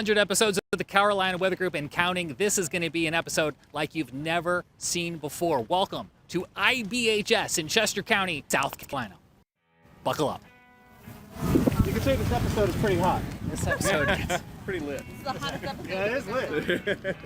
100 episodes of the Carolina Weather Group and counting. This is going to be an episode like you've never seen before. Welcome to IBHS in Chester County, South Carolina. Buckle up. You can say this episode is pretty hot. This episode is pretty lit. This is the hottest episode. Yeah, it is lit.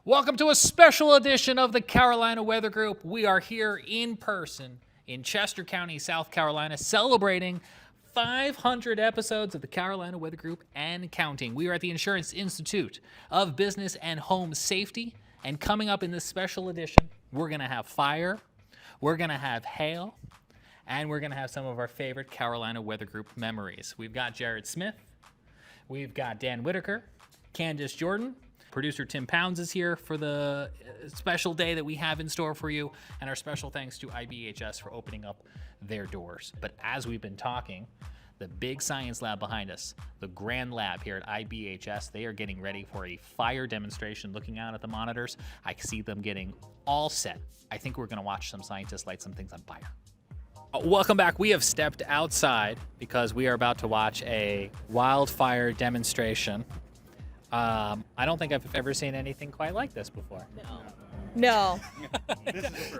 Welcome to a special edition of the Carolina Weather Group. We are here in person in Chester County, South Carolina, celebrating 500 episodes of the Carolina Weather Group and counting. We are at the Insurance Institute of Business and Home Safety, and coming up in this special edition, we're going to have fire, we're going to have hail, and we're going to have some of our favorite Carolina Weather Group memories. We've got Jared Smith, we've got Dan Whitaker, Candace Jordan. Producer Tim Pounds is here for the special day that we have in store for you, and our special thanks to IBHS for opening up their doors. But as we've been talking, the big science lab behind us, the Grand Lab here at IBHS, they are getting ready for a fire demonstration. Looking out at the monitors, I see them getting all set. I think we're going to watch some scientists light some things on fire. Welcome back. We have stepped outside because we are about to watch a wildfire demonstration. I don't think I've ever seen anything quite like this before. No.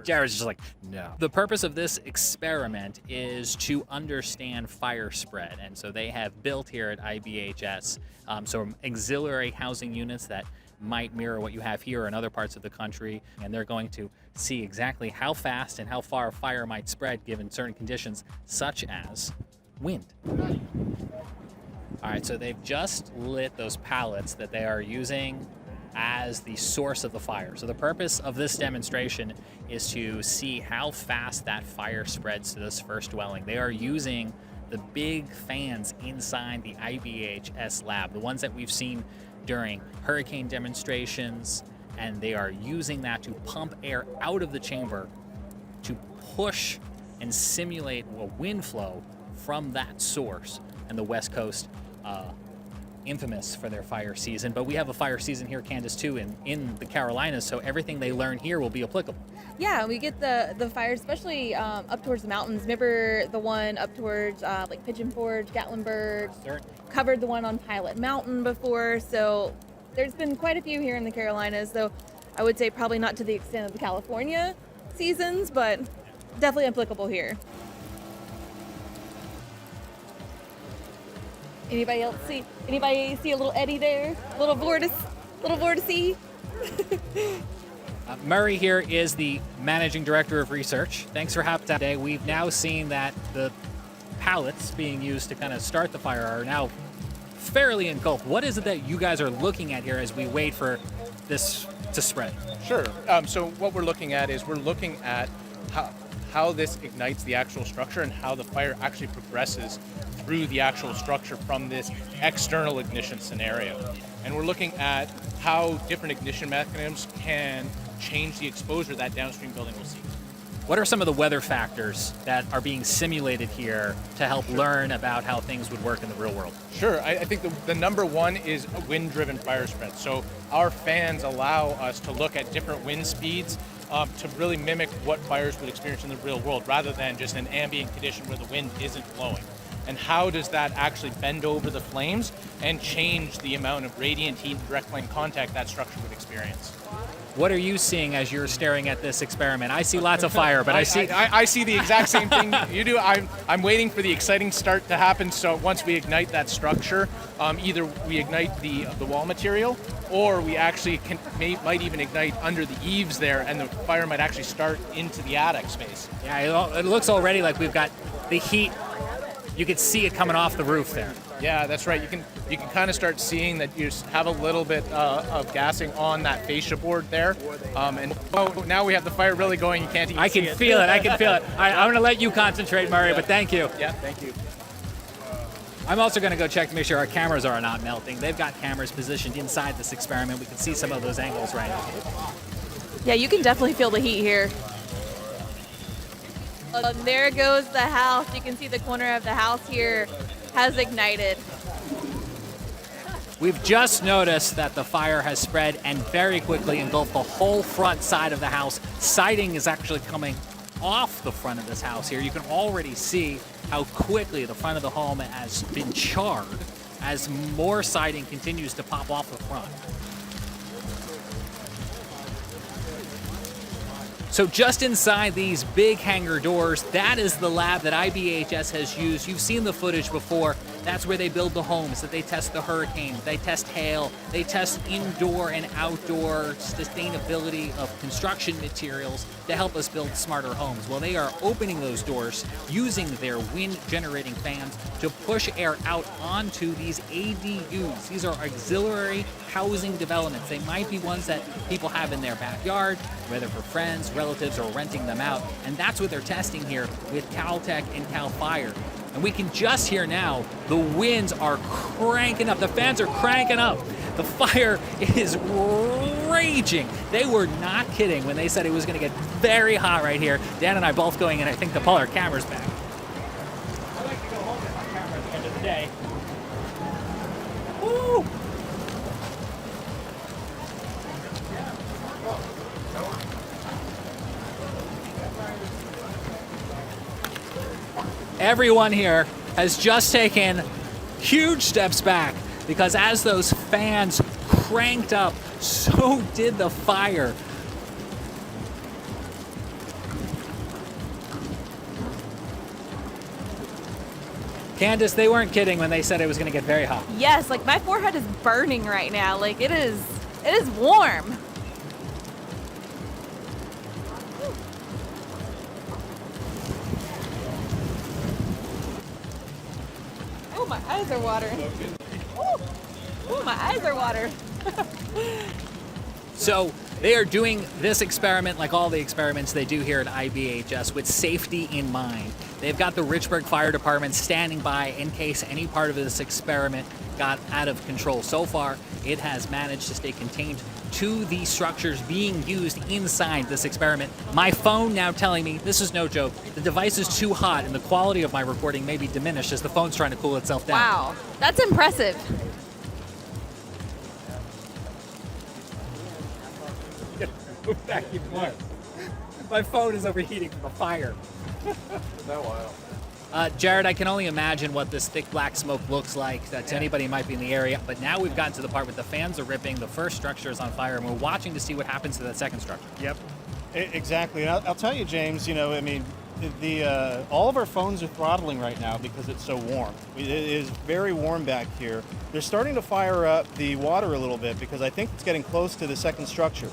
Jared's just like, no. The purpose of this experiment is to understand fire spread. And so they have built here at IBHS some auxiliary housing units that might mirror what you have here in other parts of the country. And they're going to see exactly how fast and how far fire might spread given certain conditions, such as wind. All right, so they've just lit those pallets that they are using as the source of the fire. So the purpose of this demonstration is to see how fast that fire spreads to this first dwelling. They are using the big fans inside the IBHS lab, the ones that we've seen during hurricane demonstrations, and they are using that to pump air out of the chamber to push and simulate a wind flow from that source. And the West Coast, infamous for their fire season, but we have a fire season here, Candace, too, in the Carolinas, so everything they learn here will be applicable. Yeah, we get the fires, especially up towards the mountains. Remember the one up towards like Pigeon Forge, Gatlinburg? Certainly. Covered the one on Pilot Mountain before, so there's been quite a few here in the Carolinas, though I would say probably not to the extent of the California seasons, but definitely applicable here. Anybody see a little eddy there? Little vortice? Murray here is the Managing Director of Research. Thanks for having us today. We've now seen that the pallets being used to kind of start the fire are now fairly engulfed. What is it that you guys are looking at here as we wait for this to spread? Sure. So what we're looking at is we're looking at how this ignites the actual structure and how the fire actually progresses through the actual structure from this external ignition scenario. And we're looking at how different ignition mechanisms can change the exposure that downstream building will see. What are some of the weather factors that are being simulated here to help learn about how things would work in the real world? Sure. I think the number one is a wind-driven fire spread. So our fans allow us to look at different wind speeds to really mimic what fires would experience in the real world, rather than just an ambient condition where the wind isn't blowing. And how does that actually bend over the flames and change the amount of radiant heat and direct flame contact that structure would experience? What are you seeing as you're staring at this experiment? I see lots of fire, but I see the exact same thing you do. I'm waiting for the exciting start to happen. So once we ignite that structure, either we ignite the wall material, or we actually might even ignite under the eaves there, and the fire might actually start into the attic space. Yeah, it looks already like we've got the heat. You can see it coming off the roof there. Yeah, that's right. You can kind of start seeing that you have a little bit of gassing on that fascia board there. And now we have the fire really going. You can't even see it. I can feel it. All right, I'm going to let you concentrate, Murray, but thank you. Yeah, thank you. I'm also going to go check to make sure our cameras are not melting. They've got cameras positioned inside this experiment. We can see some of those angles right now. Yeah, you can definitely feel the heat here. There goes the house. You can see the corner of the house here has ignited. We've just noticed that the fire has spread and very quickly engulfed the whole front side of the house. Siding is actually coming off the front of this house here. You can already see how quickly the front of the home has been charred as more siding continues to pop off the front. So just inside these big hangar doors, that is the lab that IBHS has used. You've seen the footage before. That's where they build the homes, that they test the hurricane, they test hail, they test indoor and outdoor sustainability of construction materials to help us build smarter homes. Well, they are opening those doors using their wind generating fans to push air out onto these ADUs. These are auxiliary housing developments. They might be ones that people have in their backyard, whether for friends, relatives, or renting them out. And that's what they're testing here with Caltech and Cal Fire. And we can just hear now, the winds are cranking up. The fans are cranking up. The fire is raging. They were not kidding when they said it was going to get very hot right here. Dan and I both going in, I think, to pull our cameras back. I like to go home with my camera at the end of the day. Woo! Everyone here has just taken huge steps back because as those fans cranked up, so did the fire. Candace, they weren't kidding when they said it was going to get very hot. Yes, like my forehead is burning right now. Like it is warm. Oh, my eyes are watering. Ooh, my eyes are watering. So they are doing this experiment like all the experiments they do here at IBHS with safety in mind. They've got the Richburg Fire Department standing by in case any part of this experiment got out of control. So far, it has managed to stay contained to the structures being used inside this experiment. My phone now telling me, this is no joke, the device is too hot and the quality of my recording may be diminished as the phone's trying to cool itself down. Wow, that's impressive. Move back even more. My phone is overheating from the fire. Is that wild? Jared, I can only imagine what this thick black smoke looks like to anybody who might be in the area, but now we've gotten to the part where the fans are ripping, the first structure is on fire, and we're watching to see what happens to that second structure. Yep. Exactly. And I'll tell you, James, you know, I mean, all of our phones are throttling right now because it's so warm. It is very warm back here. They're starting to fire up the water a little bit because I think it's getting close to the second structure.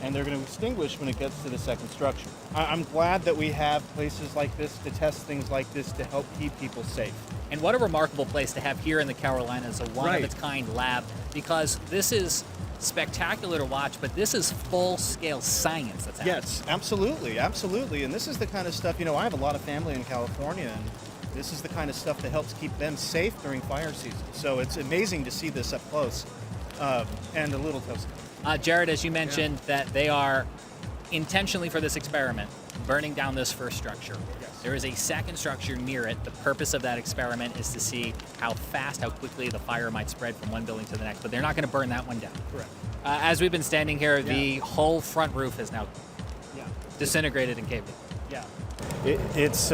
And they're going to extinguish when it gets to the second structure. I'm glad that we have places like this to test things like this to help keep people safe. And what a remarkable place to have here in the Carolinas, a one-of-its-kind lab, because this is spectacular to watch, but this is full-scale science that's happening. Yes, absolutely, absolutely. And this is the kind of stuff, you know, I have a lot of family in California, and this is the kind of stuff that helps keep them safe during fire season. So it's amazing to see this up close and a little toasty. Jared, as you mentioned, that they are intentionally for this experiment burning down this first structure. Yes. There is a second structure near it. The purpose of that experiment is to see how fast, how quickly the fire might spread from one building to the next, but they're not going to burn that one down. Correct. As we've been standing here, the whole front roof is now disintegrated and caved in. Yeah. This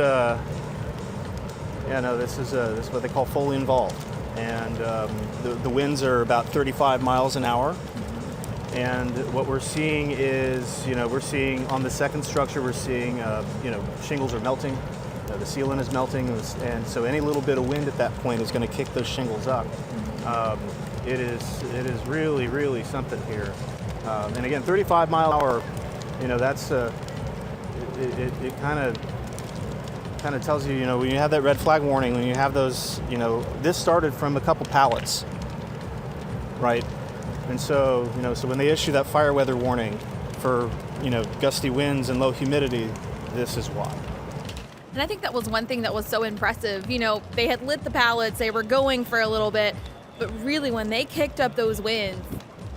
is what they call fully involved. And the winds are about 35 miles an hour. And what we're seeing is, you know, we're seeing on the second structure, we're seeing, shingles are melting, the sealant is melting, and so any little bit of wind at that point is going to kick those shingles up. It is really, really something here. And again, 35 mile an hour, you know, that's it kind of tells you, you know, when you have that red flag warning, when you have those, you know, this started from a couple pallets, right? And so, you know, so when they issue that fire weather warning for, you know, gusty winds and low humidity, this is why. And I think that was one thing that was so impressive. You know, they had lit the pallets, they were going for a little bit, but really when they kicked up those winds,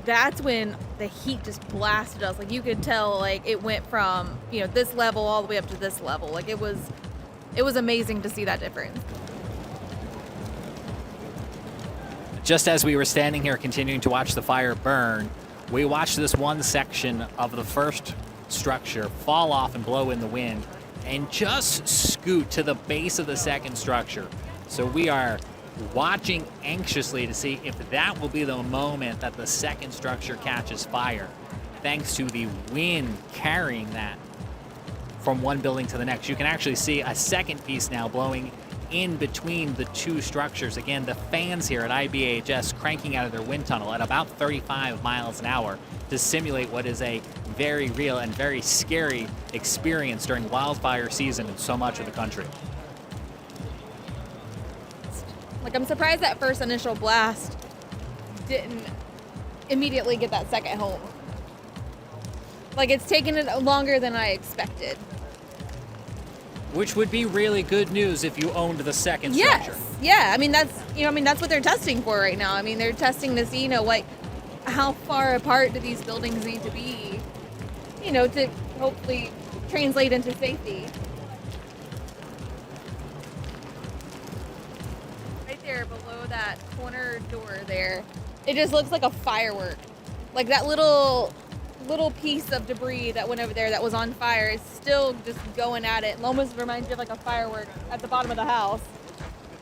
that's when the heat just blasted us. Like you could tell, like it went from, you know, this level all the way up to this level. Like it was amazing to see that difference. Just as we were standing here continuing to watch the fire burn, we watched this one section of the first structure fall off and blow in the wind and just scoot to the base of the second structure. So we are watching anxiously to see if that will be the moment that the second structure catches fire, thanks to the wind carrying that from one building to the next. You can actually see a second piece now blowing in between the two structures. Again, the fans here at IBHS cranking out of their wind tunnel at about 35 miles an hour to simulate what is a very real and very scary experience during wildfire season in so much of the country. Like, I'm surprised that first initial blast didn't immediately get that second home. Like, it's taken it longer than I expected. Which would be really good news if you owned the second Yes. structure. Yeah. I mean, that's what they're testing for right now. I mean, they're testing to see, like, how far apart do these buildings need to be, to hopefully translate into safety. Right there below that corner door there, it just looks like a firework. Like that little piece of debris that went over there that was on fire is still just going at it. It almost reminds you of like a firework at the bottom of the house.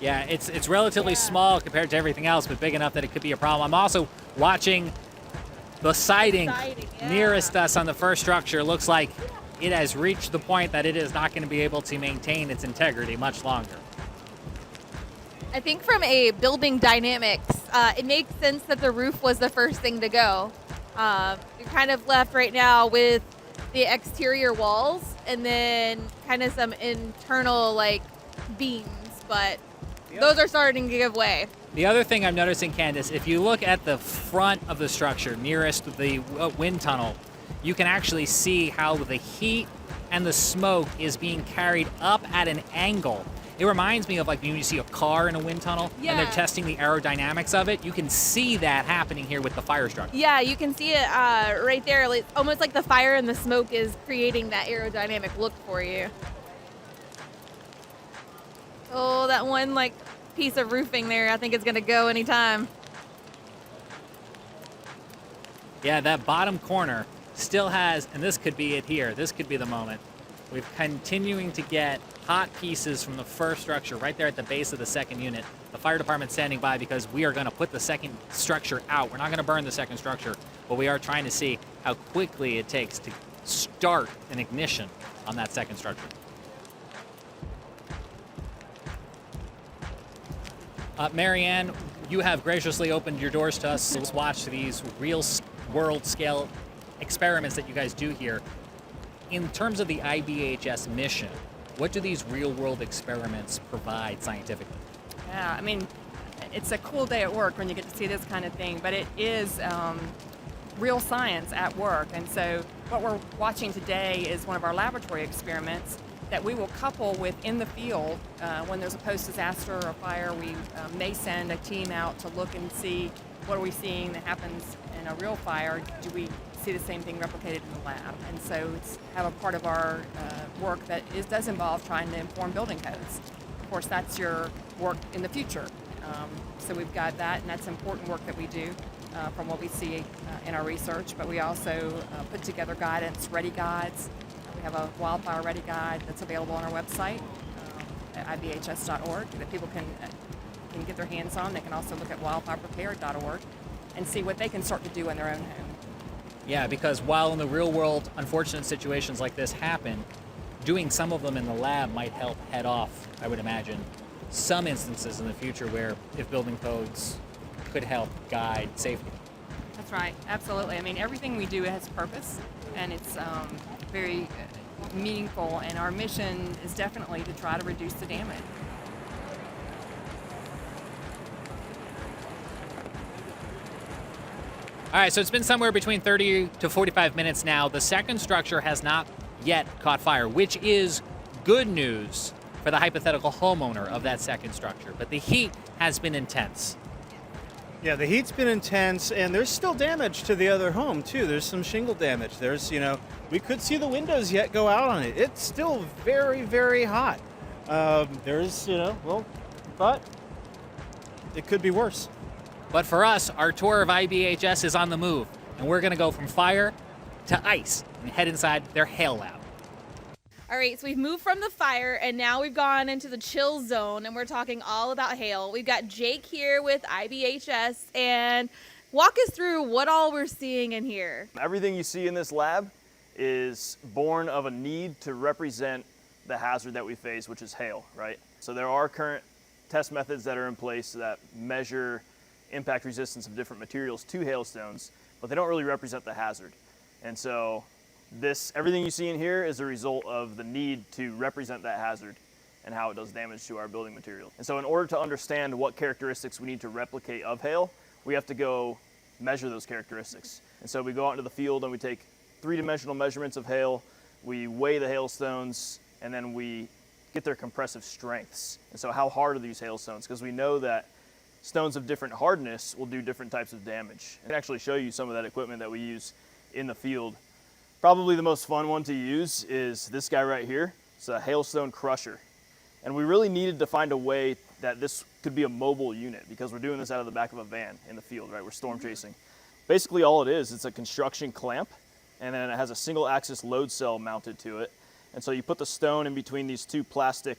Yeah, it's relatively small compared to everything else, but big enough that it could be a problem. I'm also watching the siding nearest us on the first structure. Looks like it has reached the point that it is not going to be able to maintain its integrity much longer. I think from a building dynamics, it makes sense that the roof was the first thing to go. You're kind of left right now with the exterior walls and then kind of some internal like beams, but those are starting to give way. The other thing I'm noticing, Candace, if you look at the front of the structure nearest the wind tunnel, you can actually see how the heat and the smoke is being carried up at an angle. It reminds me of like when you see a car in a wind tunnel and they're testing the aerodynamics of it. You can see that happening here with the fire structure. Yeah, you can see it right there. Like, almost like the fire and the smoke is creating that aerodynamic look for you. Oh, that one like piece of roofing there, I think it's gonna go anytime. Yeah, that bottom corner still has, and this could be it here. This could be the moment. We're continuing to get hot pieces from the first structure right there at the base of the second unit. The fire department's standing by because we are going to put the second structure out. We're not going to burn the second structure, but we are trying to see how quickly it takes to start an ignition on that second structure. Marianne, you have graciously opened your doors to us. So let's watch these real world scale experiments that you guys do here. In terms of the IBHS mission, what do these real-world experiments provide scientifically? Yeah, I mean, it's a cool day at work when you get to see this kind of thing, but it is real science at work. And so what we're watching today is one of our laboratory experiments that we will couple with in the field. When there's a post-disaster or a fire, we may send a team out to look and see what are we seeing that happens in a real fire. Do we see the same thing replicated in the lab? And so it's have a part of our work that does involve trying to inform building codes. Of course, that's your work in the future. So we've got that, and that's important work that we do from what we see in our research. But we also put together guidance, ready guides. We have a wildfire ready guide that's available on our website at ibhs.org that people can get their hands on. They can also look at wildfireprepared.org and see what they can start to do in their own home. Yeah, because while in the real world, unfortunate situations like this happen, doing some of them in the lab might help head off, I would imagine, some instances in the future where if building codes could help guide safety. That's right, absolutely. I mean, everything we do has purpose, and it's very meaningful, and our mission is definitely to try to reduce the damage. All right, so it's been somewhere between 30 to 45 minutes now. The second structure has not yet caught fire, which is good news for the hypothetical homeowner of that second structure. But the heat has been intense. Yeah, the heat's been intense, and there's still damage to the other home, too. There's some shingle damage. There's, we could see the windows yet go out on it. It's still very, very hot. But it could be worse. But for us, our tour of IBHS is on the move, and we're gonna go from fire to ice and head inside their hail lab. All right, so we've moved from the fire and now we've gone into the chill zone and we're talking all about hail. We've got Jake here with IBHS, and walk us through what all we're seeing in here. Everything you see in this lab is born of a need to represent the hazard that we face, which is hail, right? So there are current test methods that are in place that measure impact resistance of different materials to hailstones, but they don't really represent the hazard. And so everything you see in here is a result of the need to represent that hazard and how it does damage to our building material. And so in order to understand what characteristics we need to replicate of hail, we have to go measure those characteristics. And so we go out into the field and we take three-dimensional measurements of hail, we weigh the hailstones, and then we get their compressive strengths. And so how hard are these hailstones? Because we know that stones of different hardness will do different types of damage. I can actually show you some of that equipment that we use in the field. Probably the most fun one to use is this guy right here. It's a hailstone crusher. And we really needed to find a way that this could be a mobile unit because we're doing this out of the back of a van in the field, right? We're storm chasing. Basically all it is, it's a construction clamp, and then it has a single axis load cell mounted to it. And so you put the stone in between these two plastic.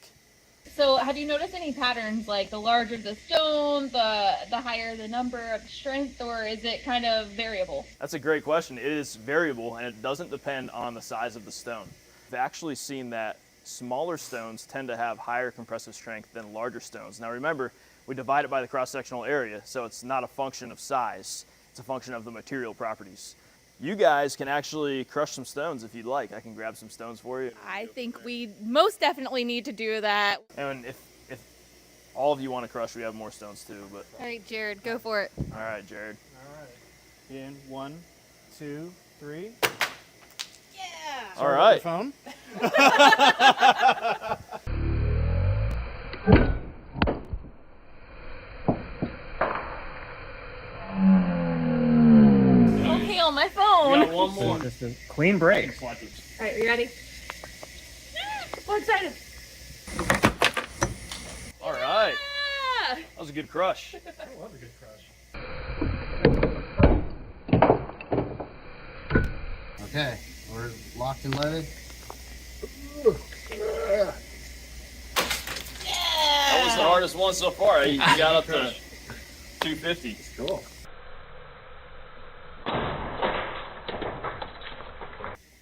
So have you noticed any patterns, like the larger the stone, the higher the number of strength, or is it kind of variable? That's a great question. It is variable and it doesn't depend on the size of the stone. I've actually seen that smaller stones tend to have higher compressive strength than larger stones. Now remember, we divide it by the cross-sectional area, so it's not a function of size, it's a function of the material properties. You guys can actually crush some stones if you'd like. I can grab some stones for you. I think we most definitely need to do that. And if all of you want to crush, we have more stones too. But All right, Jared, go for it. all right, Jared. All right. In 1, 2, 3. Yeah. All right. Phone. Okay, on my phone. We got one more. Just a clean break. All right, you ready? So excited. All right. Ah! That was a good crush. I love a good crush. Okay, we're locked and loaded. That was the hardest one so far. You got up to 250. Cool.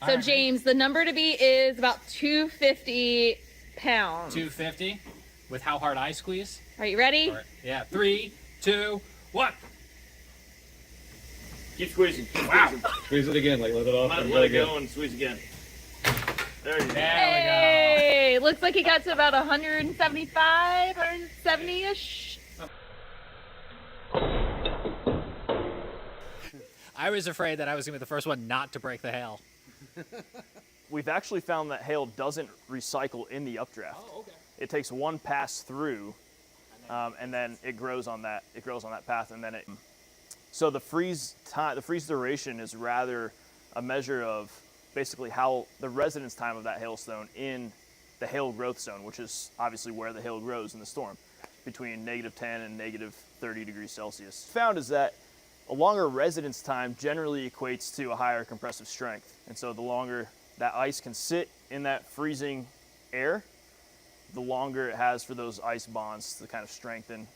So James, the number to beat is about 250 pounds. 250 with how hard I squeeze? Are you ready? All right. Yeah, 3, 2, 1. Keep squeezing. Wow. Squeeze it again, like let it off. Let and it let go and squeeze again. There you go. Hey, looks like he got to about 175, 170-ish. I was afraid that I was going to be the first one not to break the hail. We've actually found that hail doesn't recycle in the updraft. Oh, okay. It takes one pass through, and then it grows on that. It grows on that path, and then it. So the freeze time, the freeze duration is rather a measure of basically how the residence time of that hailstone in the hail growth zone, which is obviously where the hail grows in the storm, between -10 and -30 degrees Celsius. Found is that a longer residence time generally equates to a higher compressive strength. And so the longer that ice can sit in that freezing air, the longer it has for those ice bonds to kind of strengthen.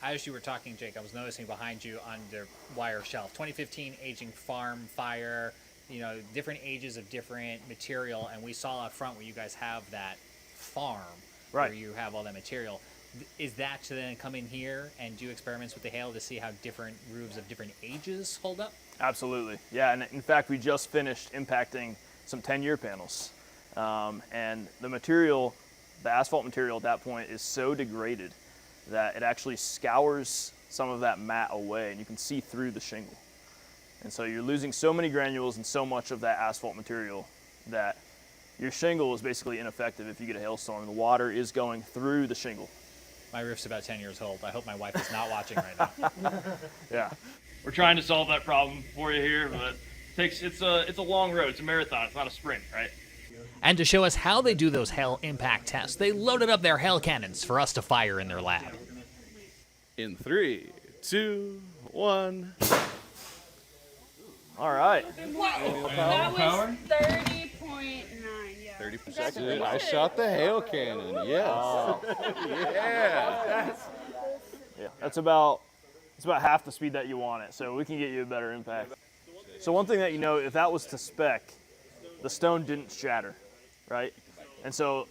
As you were talking, Jake, I was noticing behind you on the wire shelf, 2015 aging farm fire, you know, different ages of different material, and we saw up front where you guys have that farm Right. where you have all that material. Is that to then come in here and do experiments with the hail to see how different roofs of different ages hold up? Absolutely, yeah, and in fact we just finished impacting some 10-year panels. And the material, the asphalt material at that point is so degraded that it actually scours some of that mat away and you can see through the shingle. And so you're losing so many granules and so much of that asphalt material that your shingle is basically ineffective if you get a hailstorm. The water is going through the shingle. My roof's about 10 years old. I hope my wife is not watching right now. Yeah. We're trying to solve that problem for you here, but it's a long road. It's a marathon. It's not a sprint, right? And to show us how they do those hail impact tests, they loaded up their hail cannons for us to fire in their lab. In 3, 2, 1. All right. That was 30.9. Yeah. 30%. Dude, I shot the hail cannon. Yes. Yeah. Yeah, it's about half the speed that you want it, so we can get you a better impact. So one thing that you know, if that was to spec, the stone didn't shatter, right? And so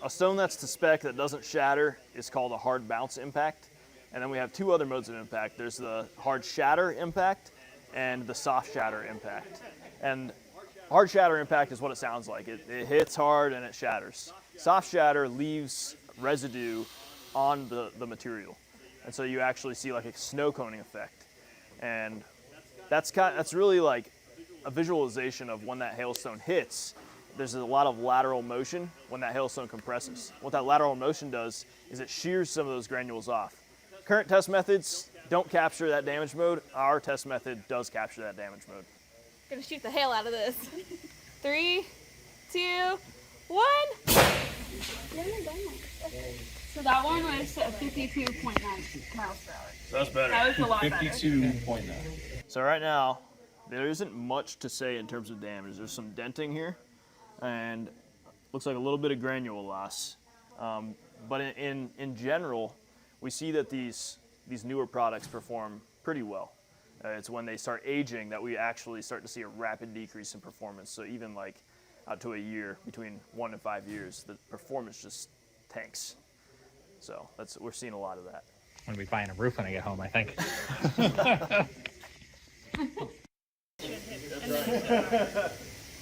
a stone that's to spec that doesn't shatter is called a hard bounce impact. And then we have 2 other modes of impact. There's the hard shatter impact and the soft shatter impact. And hard shatter impact is what it sounds like. It hits hard and it shatters. Soft shatter leaves residue on the material. And so you actually see like a snow coning effect. And that's really like a visualization of when that hailstone hits. There's a lot of lateral motion when that hailstone compresses. What that lateral motion does is it shears some of those granules off. Current test methods don't capture that damage mode. Our test method does capture that damage mode. Gonna shoot the hail out of this. 3, 2, 1. So that one was 52.9 miles per hour. That's better. That was a lot better. 52.9. So right now, there isn't much to say in terms of damage. There's some denting here, and looks like a little bit of granule loss. But in general, we see that these newer products perform pretty well. It's when they start aging that we actually start to see a rapid decrease in performance. So even like out to a year, between 1 and 5 years, the performance just tanks. So we're seeing a lot of that. I'm gonna be buying a roof when I get home, I think.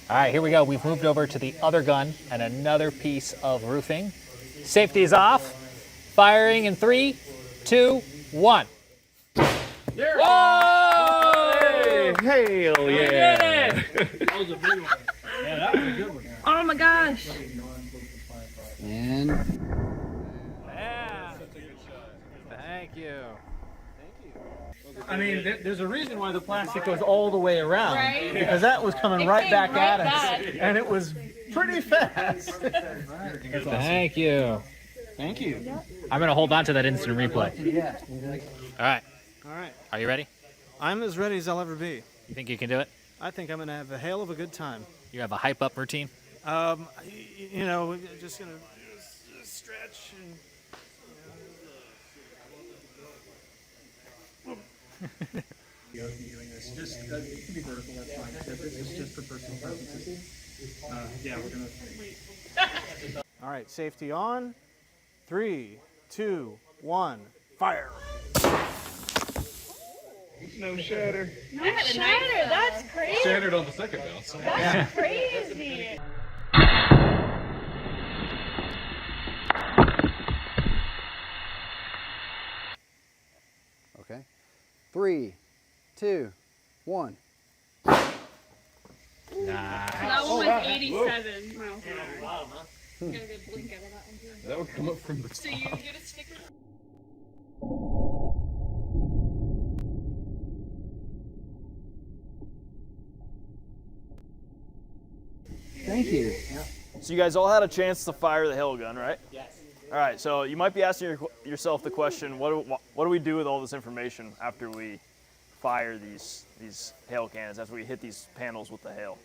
All right, here we go. We've moved over to the other gun and another piece of roofing. Safety is off. Firing in 3, 2, 1. Whoa! Hail, yeah. That was a big one. Yeah, that was a good one. Oh my gosh. And Yeah. Thank you. I mean, there's a reason why the plastic goes all the way around. Right? Because that was coming It right came back right at us. back. And it was pretty fast. Thank you. Thank you. I'm gonna hold on to that instant replay. Yeah. All right. All right. Are you ready? I'm as ready as I'll ever be. You think you can do it? I think I'm going to have a hail of a good time. You have a hype up routine? You know, just going to stretch and. Doing this, just it can be vertical, that's fine. This is just for personal purposes. Yeah, we're gonna. All right, safety on. 3, 2, 1, fire. No shatter. No shatter. That's crazy. Shattered on the second bounce. That's crazy. okay. 3, 2, 1. That one was 87 miles per hour. Gotta get a blink out of that one too. That would come up from the So you get a sticker? Thank you. So you guys all had a chance to fire the hail gun, right? Yes. All right, so you might be asking yourself the question, what do we do with all this information after we fire these hail cannons, after we hit these panels with the hail?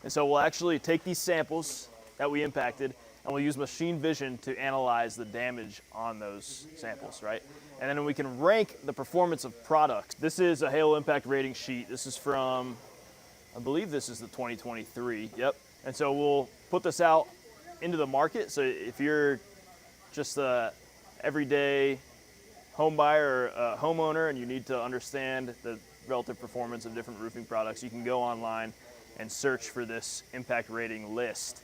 And so we'll actually take these samples that we impacted and we'll use machine vision to analyze the damage on those samples, right? And then we can rank the performance of products. This is a hail impact rating sheet. This is from, I believe this is the 2023, yep. And so we'll put this out into the market. So if you're just a everyday home buyer or homeowner and you need to understand the relative performance of different roofing products, you can go online and search for this impact rating list.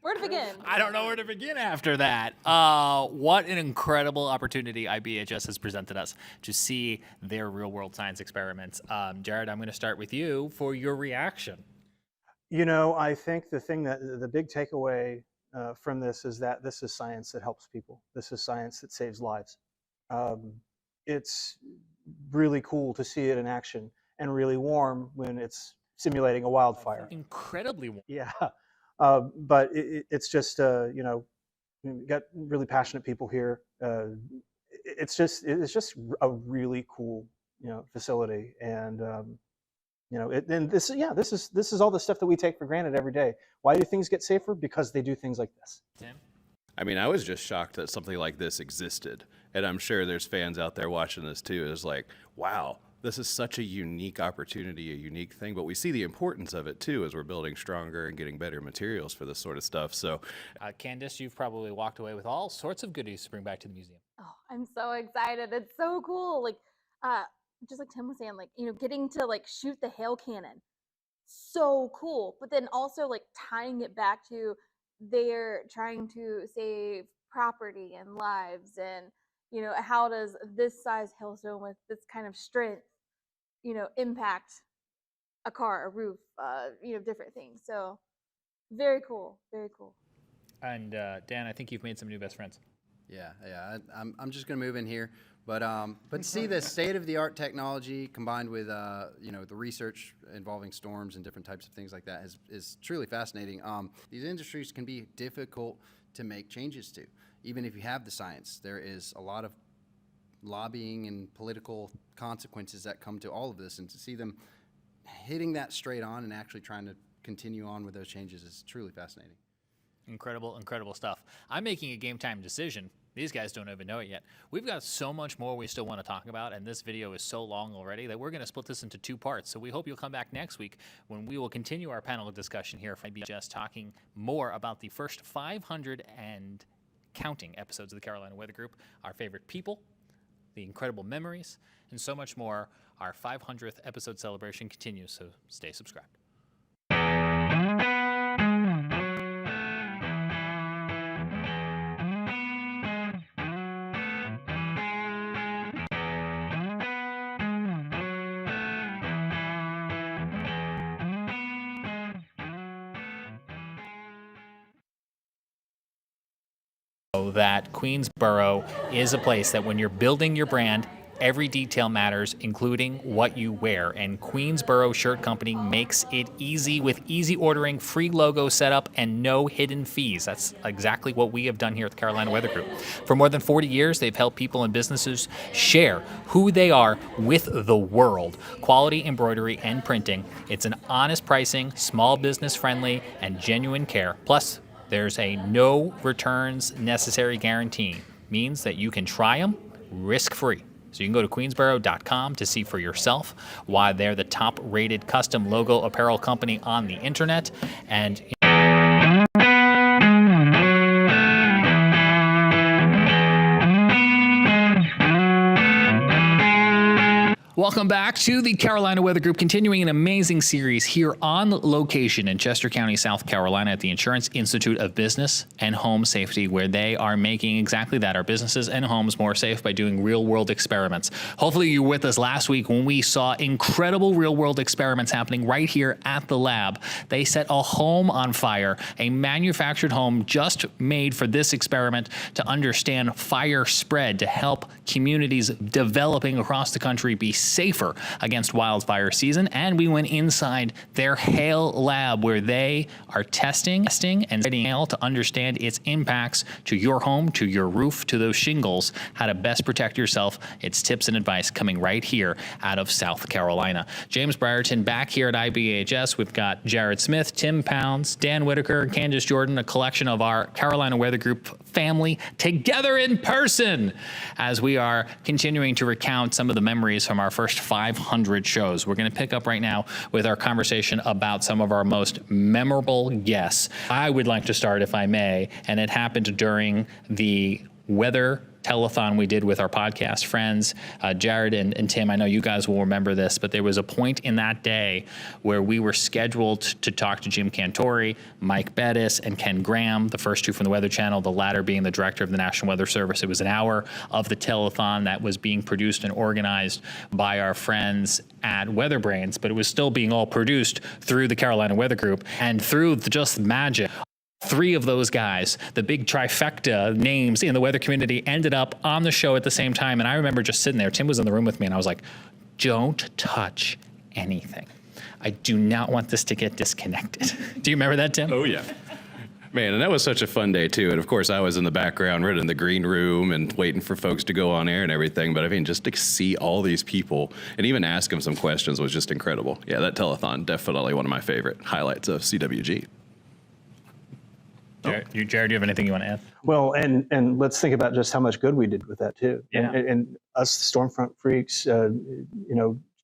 Where to begin? I don't know where to begin after that. What an incredible opportunity IBHS has presented us to see their real-world science experiments. Jared, I'm going to start with you for your reaction. You know, I think the big takeaway from this is that this is science that helps people. This is science that saves lives. It's really cool to see it in action and really warm when it's simulating a wildfire. Incredibly warm. Yeah. But it's just, you know, we've got really passionate people here. It's just a really cool facility. And and this is all the stuff that we take for granted every day. Why do things get safer? Because they do things like this. Tim? I mean, I was just shocked that something like this existed. And I'm sure there's fans out there watching this too. It's like, wow, this is such a unique opportunity, a unique thing. But we see the importance of it too as we're building stronger and getting better materials for this sort of stuff. So, Candace, you've probably walked away with all sorts of goodies to bring back to the museum. Oh, I'm so excited. It's so cool. Like, just like Tim was saying, like, getting to like shoot the hail cannon. So cool. But then also like tying it back to they're trying to save property and lives, and how does this size hailstone with this kind of strength impact a car, a roof, different things. So very cool, very cool. And Dan, I think you've made some new best friends. Yeah. I'm just gonna move in here, but see the state-of-the-art technology combined with the research involving storms and different types of things like that is truly fascinating. These industries can be difficult to make changes to, even if you have the science. There is a lot of lobbying and political consequences that come to all of this, and to see them hitting that straight on and actually trying to continue on with those changes is truly fascinating. Incredible stuff. I'm making a game time decision. These guys don't even know it yet. We've got so much more we still want to talk about, and this video is so long already that we're going to split this into 2 parts. So we hope you'll come back next week when we will continue our panel discussion here for IBHS, talking more about the first 500 and counting episodes of the Carolina Weather Group, our favorite people, the incredible memories, and so much more. Our 500th episode celebration continues, so stay subscribed. That Queensboro is a place that when you're building your brand, every detail matters, including what you wear. And Queensboro Shirt Company makes it easy with easy ordering, free logo setup, and no hidden fees. That's exactly what we have done here at the Carolina Weather Group. For more than 40 years, they've helped people and businesses share who they are with the world. Quality embroidery and printing. It's an honest pricing, small business friendly, and genuine care. Plus, there's a no returns necessary guarantee. Means that you can try them risk-free. So you can go to queensboro.com to see for yourself why they're the top-rated custom logo apparel company on the internet. And welcome back to the Carolina Weather Group, continuing an amazing series here on location in Chester County, South Carolina at the Insurance Institute of Business and Home Safety, where they are making exactly that, our businesses and homes more safe by doing real-world experiments. Hopefully you were with us last week when we saw incredible real-world experiments happening right here at the lab. They set a home on fire, a manufactured home just made for this experiment to understand fire spread, to help communities developing across the country be safer against wildfire season. And we went inside their hail lab, where they are testing and studying hail to understand its impacts to your home, to your roof, to those shingles, how to best protect yourself. It's tips and advice coming right here out of South Carolina. James Brierton back here at IBHS. We've got Jared Smith, Tim Pounds, Dan Whitaker, Candace Jordan, a collection of our Carolina Weather Group family together in person as we are continuing to recount some of the memories from our first 500 shows. We're going to pick up right now with our conversation about some of our most memorable guests. I would like to start, if I may, and it happened during the weather telethon we did with our podcast friends. Jared and Tim, I know you guys will remember this, but there was a point in that day where we were scheduled to talk to Jim Cantori, Mike Bettis, and Ken Graham, the first two from the Weather Channel, the latter being the director of the National Weather Service. It was an hour of the telethon that was being produced and organized by our friends at Weather Brains, but it was still being all produced through the Carolina Weather Group. And through just magic, 3 of those guys, the big trifecta names in the weather community, ended up on the show at the same time. And I remember just sitting there. Tim was in the room with me, and I was like, don't touch anything. I do not want this to get disconnected. Do you remember that, Tim? Oh, yeah. Man, and that was such a fun day too. And of course, I was in the background, right in the green room, and waiting for folks to go on air and everything. But I mean, just to see all these people and even ask them some questions was just incredible. Yeah, that telethon, definitely one of my favorite highlights of CWG. Jared, do you have anything you want to add? Well, and let's think about just how much good we did with that too. Yeah. And us Stormfront freaks,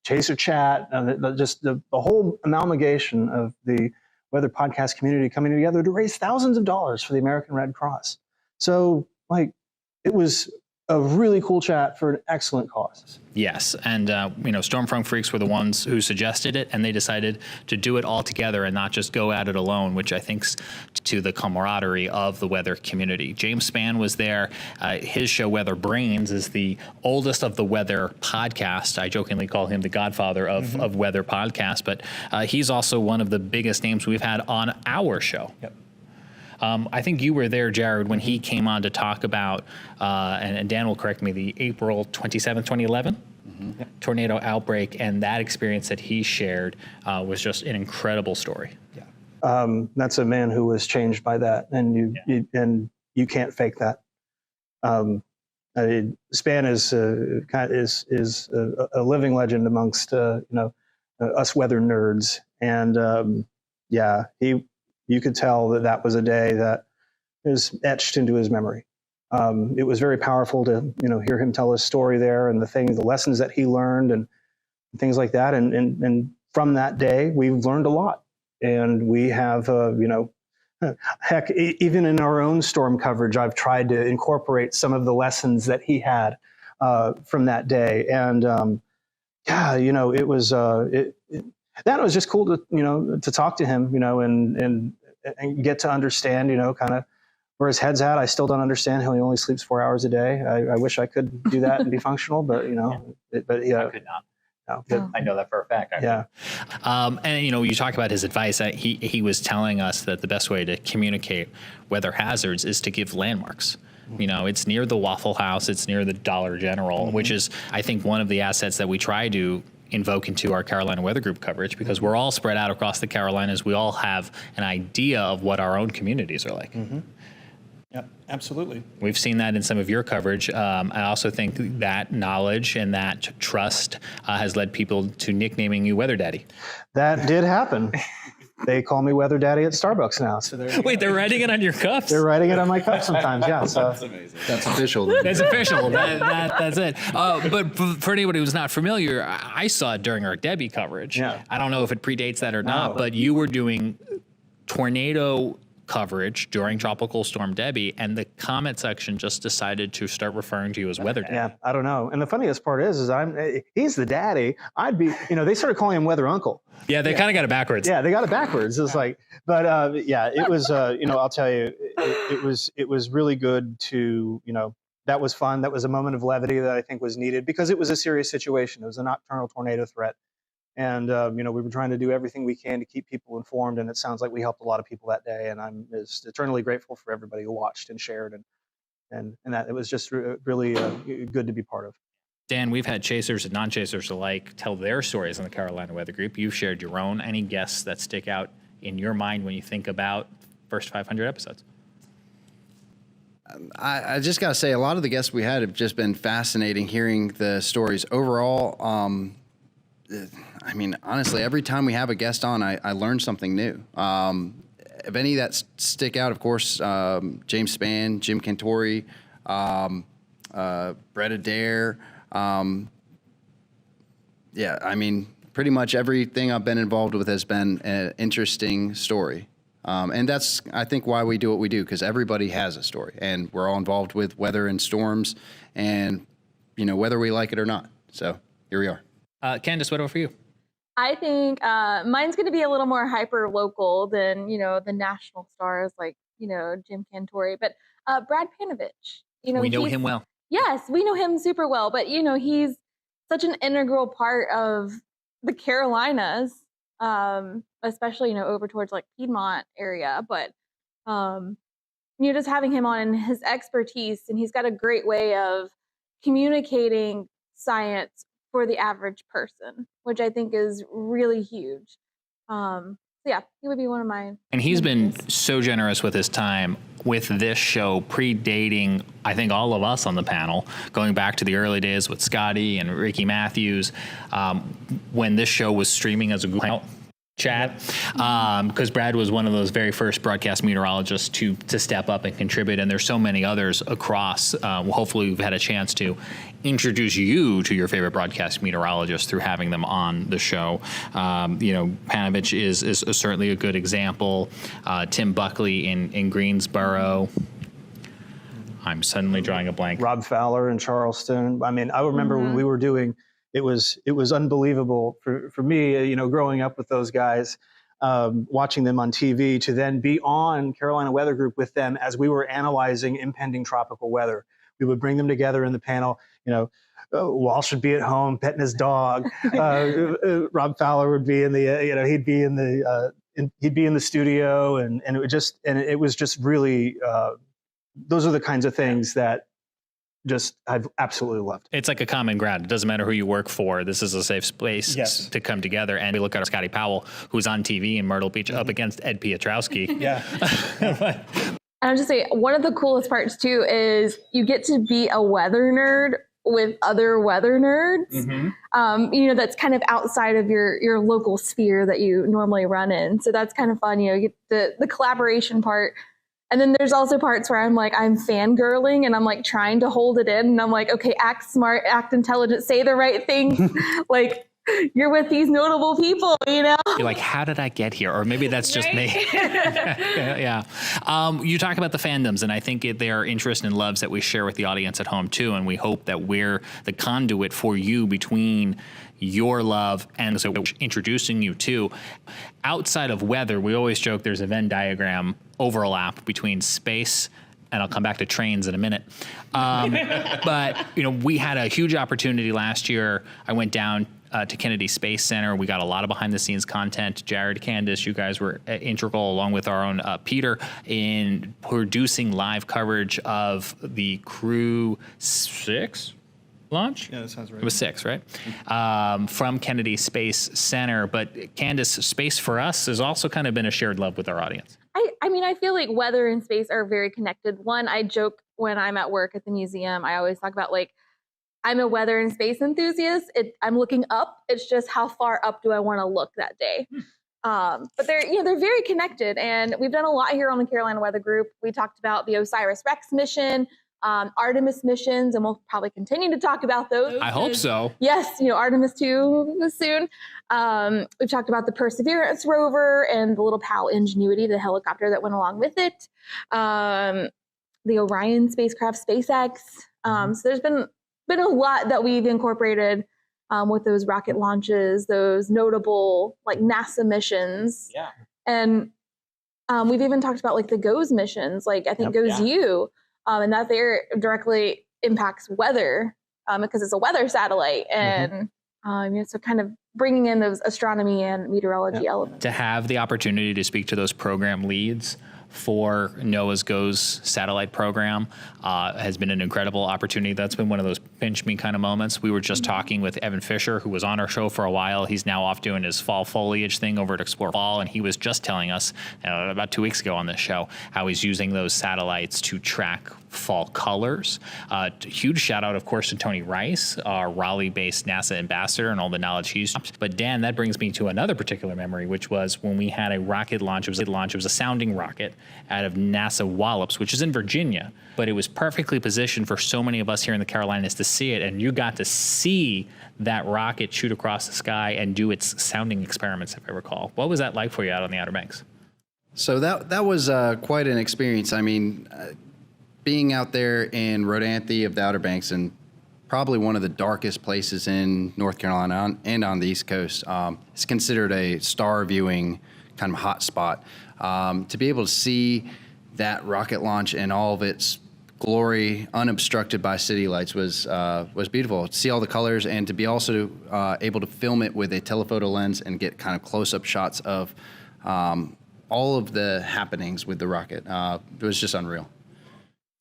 Chaser Chat, just the whole amalgamation of the weather podcast community coming together to raise thousands of dollars for the American Red Cross. So, it was a really cool chat for an excellent cause. Yes, and Stormfront Freaks were the ones who suggested it, and they decided to do it all together and not just go at it alone, which I think's to the camaraderie of the weather community. James Spann was there. His show, Weather Brains, is the oldest of the weather podcasts. I jokingly call him the godfather of weather podcasts, but he's also one of the biggest names we've had on our show. Yep. I think you were there, Jared, when he came on to talk about, and Dan will correct me, the April 27th, 2011 tornado outbreak, and that experience that he shared was just an incredible story. Yeah. That's a man who was changed by that, and you can't fake that. Spann is a living legend amongst us weather nerds, and you could tell that was a day that is etched into his memory. It was very powerful to hear him tell his story there, and the lessons that he learned, and things like that. And from that day, we've learned a lot, and we have heck, even in our own storm coverage, I've tried to incorporate some of the lessons that he had from that day. And it was that was just cool to talk to him, and get to understand, kind of where his head's at. I still don't understand how he only sleeps 4 hours a day. I wish I could do that and be functional, but I could not. No, I know that for a fact. And you talk about his advice. He was telling us that the best way to communicate weather hazards is to give landmarks. It's near the Waffle House, it's near the Dollar General, which is, I think, one of the assets that we try to invoke into our Carolina Weather Group coverage, because we're all spread out across the Carolinas. We all have an idea of what our own communities are like. Yep, absolutely. We've seen that in some of your coverage. I also think that knowledge and that trust has led people to nicknaming you Weather Daddy. That did happen. They call me Weather Daddy at Starbucks now. So wait, they're writing it on your cups? They're writing it on my cups sometimes, yeah. So. That's amazing. That's official. That's official. That's it. But for anybody who's not familiar, I saw it during our Debbie coverage. Yeah. I don't know if it predates that or not, but you were doing tornado coverage during Tropical Storm Debbie, and the comment section just decided to start referring to you as Weather Daddy. Yeah, I don't know. And the funniest part is he's the daddy. I'd be, they started calling him Weather Uncle. Yeah, they kind of got it backwards. Yeah, they got it backwards. It's like, but it was, I'll tell you, it was really good to, that was fun. That was a moment of levity that I think was needed, because it was a serious situation. It was a nocturnal tornado threat. And, we were trying to do everything we can to keep people informed. And it sounds like we helped a lot of people that day. And I'm just eternally grateful for everybody who watched and shared. And that it was just really good to be part of. Dan, we've had chasers and non-chasers alike tell their stories on the Carolina Weather Group. You've shared your own. Any guests that stick out in your mind when you think about first 500 episodes? I just got to say, a lot of the guests we had have just been fascinating hearing the stories. Overall, honestly, every time we have a guest on, I learn something new. If any that stick out, of course, James Spann, Jim Cantori, Brett Adair. Pretty much everything I've been involved with has been an interesting story. And that's, I think, why we do what we do, because everybody has a story, and we're all involved with weather and storms, and, whether we like it or not. So here we are. Candace, what about for you? I think mine's going to be a little more hyper local than, the national stars like, Jim Cantori, but Brad Panovich. We know him well. Yes, we know him super well, but he's such an integral part of the Carolinas, especially over towards like Piedmont area. But just having him on and his expertise, and he's got a great way of communicating science for the average person, which I think is really huge. yeah, he would be one of mine. And he's been so generous with his time with this show, predating, I think, all of us on the panel, going back to the early days with Scotty and Ricky Matthews, when this show was streaming as a Google chat, because Brad was one of those very first broadcast meteorologists to step up and contribute, and there's so many others across. Hopefully we've had a chance to introduce you to your favorite broadcast meteorologists through having them on the show. Panovich is certainly a good example. Tim Buckley in Greensboro. I'm suddenly drawing a blank. Rob Fowler in Charleston. I mean, I remember when we were doing, it was unbelievable for me, growing up with those guys, watching them on TV, to then be on Carolina Weather Group with them as we were analyzing impending tropical weather. We would bring them together in the panel. Walsh would be at home petting his dog. Rob Fowler would be in the, he'd be in the studio, and it was just really, those are the kinds of things that I've absolutely loved. It's like a common ground. It doesn't matter who you work for. This is a safe space to come together. And we look at Scotty Powell, who's on TV in Myrtle Beach, up against Ed Piotrowski. Yeah. And I'll just say, one of the coolest parts too is you get to be a weather nerd with other weather nerds. That's kind of outside of your local sphere that you normally run in. So that's kind of fun. You get the collaboration part. And then there's also parts where I'm fangirling and I'm like trying to hold it in. And I'm like, okay, act smart, act intelligent, say the right things. Like, you're with these notable people, You're like, how did I get here? Or maybe that's just me. Yeah. You talk about the fandoms, and I think they are interests and loves that we share with the audience at home too. And we hope that we're the conduit for you between your love and so introducing you to. Outside of weather, we always joke there's a Venn diagram overlap between space, and I'll come back to trains in a minute. But we had a huge opportunity last year. I went down to Kennedy Space Center. We got a lot of behind the scenes content. Jared, Candace, you guys were integral, along with our own Peter, in producing live coverage of the Crew 6 launch? Yeah, that sounds right. It was 6, right? From Kennedy Space Center. But Candace, space for us has also kind of been a shared love with our audience. I feel like weather and space are very connected. One, I joke when I'm at work at the museum, I always talk about I'm a weather and space enthusiast. I'm looking up. It's just how far up do I want to look that day? But they're very connected, and we've done a lot here on the Carolina Weather Group. We talked about the OSIRIS-REx mission, Artemis missions, and we'll probably continue to talk about those. I hope so. Yes, Artemis 2 soon. We've talked about the Perseverance rover and the little PAL Ingenuity, the helicopter that went along with it. The Orion spacecraft, SpaceX. So there's been a lot that we've incorporated with those rocket launches, those notable NASA missions. Yeah. And we've even talked about the GOES missions, I think GOES-U, and that there directly impacts weather because it's a weather satellite. And so kind of bringing in those astronomy and meteorology elements. To have the opportunity to speak to those program leads for NOAA's GOES satellite program has been an incredible opportunity. That's been one of those pinch me kind of moments. We were just talking with Evan Fisher, who was on our show for a while. He's now off doing his fall foliage thing over at Explore Fall, and he was just telling us about 2 weeks ago on this show how he's using those satellites to track fall colors. Huge shout out, of course, to Tony Rice, our Raleigh-based NASA ambassador, and all the knowledge he's. But Dan, that brings me to another particular memory, which was when we had a rocket launch. It was a sounding rocket out of NASA Wallops, which is in Virginia, but it was perfectly positioned for so many of us here in the Carolinas to see it, and you got to see that rocket shoot across the sky and do its sounding experiments, if I recall. What was that like for you out on the Outer Banks? So that was quite an experience. I mean, being out there in Rodanthe of the Outer Banks, and probably one of the darkest places in North Carolina and on the East Coast, it's considered a star viewing kind of hot spot. To be able to see that rocket launch and all of its glory unobstructed by city lights was beautiful. To see all the colors and to be also able to film it with a telephoto lens and get kind of close-up shots of all of the happenings with the rocket. It was just unreal.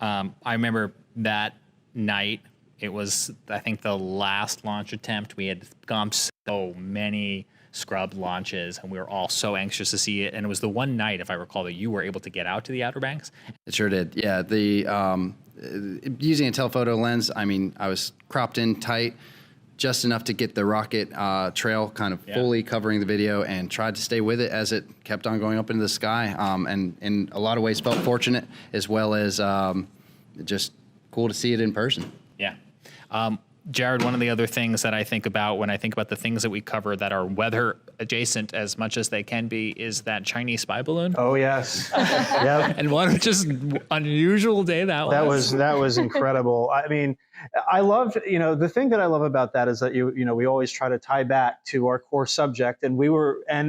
I remember that night. It was, I think, the last launch attempt. We had gone so many scrubbed launches, and we were all so anxious to see it. And it was the one night, if I recall, that you were able to get out to the Outer Banks. It sure did. Yeah, using a telephoto lens, I mean, I was cropped in tight, just enough to get the rocket trail kind of fully covering the video, and tried to stay with it as it kept on going up into the sky. And in a lot of ways felt fortunate, as well as just cool to see it in person. Yeah. Jared, one of the other things that I think about when I think about the things that we cover that are weather adjacent as much as they can be is that Chinese spy balloon. Oh, yes. Yep. And what a just unusual day that was. That was incredible. I mean, I loved, the thing that I love about that is that we always try to tie back to our core subject, and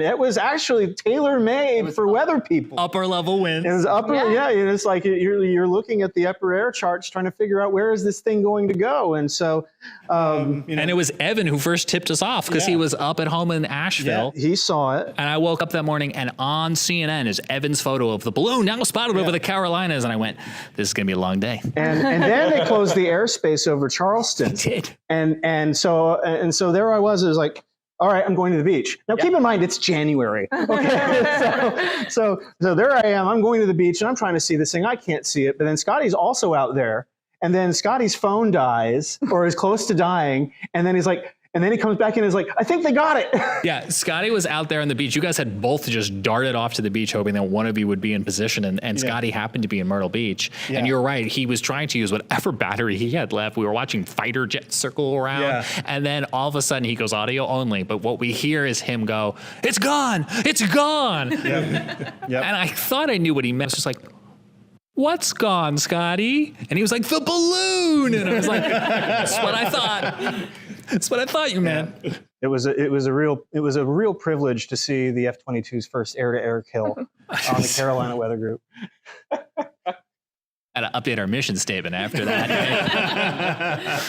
it was actually tailor-made for weather people. Upper level winds. It was upper, it's like you're looking at the upper air charts trying to figure out where is this thing going to go, and so. And it was Evan who first tipped us off because he was up at home in Asheville. Yeah, he saw it. And I woke up that morning, and on CNN is Evan's photo of the balloon now spotted over the Carolinas, and I went, "This is gonna be a long day." And then they closed the airspace over Charleston. They did. And so there I was. It was like, all right, I'm going to the beach. Now keep in mind it's January. Okay, so there I am. I'm going to the beach, and I'm trying to see this thing. I can't see it, but then Scotty's also out there. And then Scotty's phone dies or is close to dying. And then he's like, and then he comes back in and is like, I think they got it. Yeah, Scotty was out there on the beach. You guys had both just darted off to the beach hoping that one of you would be in position. And Scotty happened to be in Myrtle Beach. Yeah. And you're right. He was trying to use whatever battery he had left. We were watching fighter jets circle around. Yeah. And then all of a sudden he goes audio only. But what we hear is him go, "It's gone. It's gone." Yep. And I thought I knew what he meant. It's just like, "What's gone, Scotty?" And he was like, "The balloon." And I was like, "That's what I thought. That's what I thought you meant." It was a real privilege to see the F-22's first air-to-air kill on the Carolina Weather Group. Got to update our mission statement after that.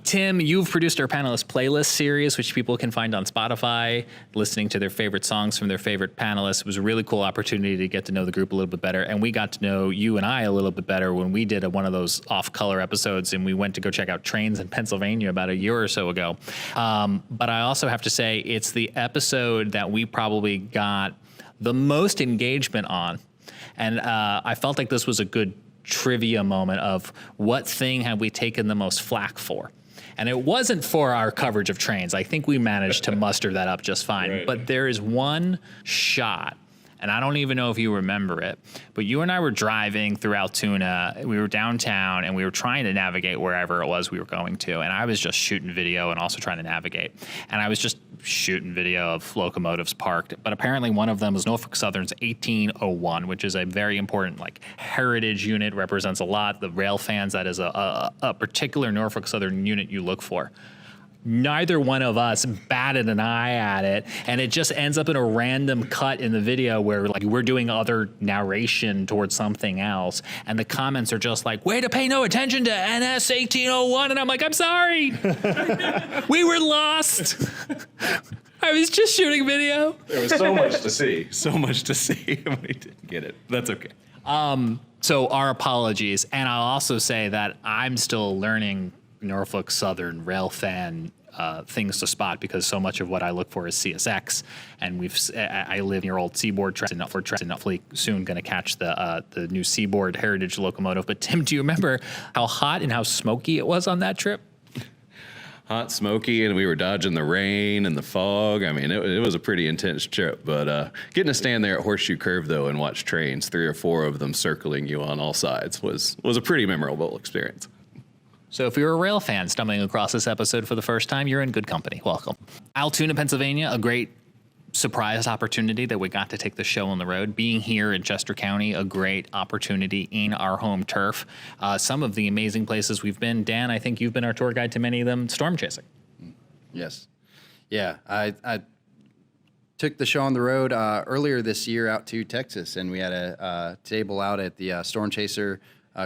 Tim, you've produced our panelist playlist series, which people can find on Spotify, listening to their favorite songs from their favorite panelists. It was a really cool opportunity to get to know the group a little bit better. And we got to know you and I a little bit better when we did one of those off-color episodes, and we went to go check out trains in Pennsylvania about a year or so ago. But I also have to say it's the episode that we probably got the most engagement on. And I felt like this was a good trivia moment of what thing have we taken the most flack for. And it wasn't for our coverage of trains. I think we managed to muster that up just fine. Right. But there is one shot, and I don't even know if you remember it, but you and I were driving through Altoona. We were downtown, and we were trying to navigate wherever it was we were going to. And I was just shooting video and also trying to navigate. And I was just shooting video of locomotives parked. But apparently one of them was Norfolk Southern's 1801, which is a very important heritage unit, represents a lot. The rail fans, that is a particular Norfolk Southern unit you look for. Neither one of us batted an eye at it, and it just ends up in a random cut in the video where we're doing other narration towards something else, and the comments are just like, "Way to pay no attention to NS 1801," and I'm like, "I'm sorry, we were lost. I was just shooting video." There was so much to see, and we didn't get it. That's okay. So our apologies, and I'll also say that I'm still learning Norfolk Southern rail fan things to spot, because so much of what I look for is CSX, and I live near old Seaboard tracks, and hopefully soon going to catch the new Seaboard Heritage locomotive. But Tim, do you remember how hot and how smoky it was on that trip? Hot, smoky, and we were dodging the rain and the fog. I mean, it was a pretty intense trip, but getting to stand there at Horseshoe Curve, though, and watch trains, 3 or 4 of them circling you on all sides, was a pretty memorable experience. So if you're a rail fan stumbling across this episode for the first time, you're in good company. Welcome. Altoona, Pennsylvania, a great surprise opportunity that we got to take the show on the road. Being here in Chester County, a great opportunity in our home turf. Some of the amazing places we've been. Dan, I think you've been our tour guide to many of them. Storm chasing. Yes. Yeah, I took the show on the road earlier this year out to Texas, and we had a table out at the Storm Chaser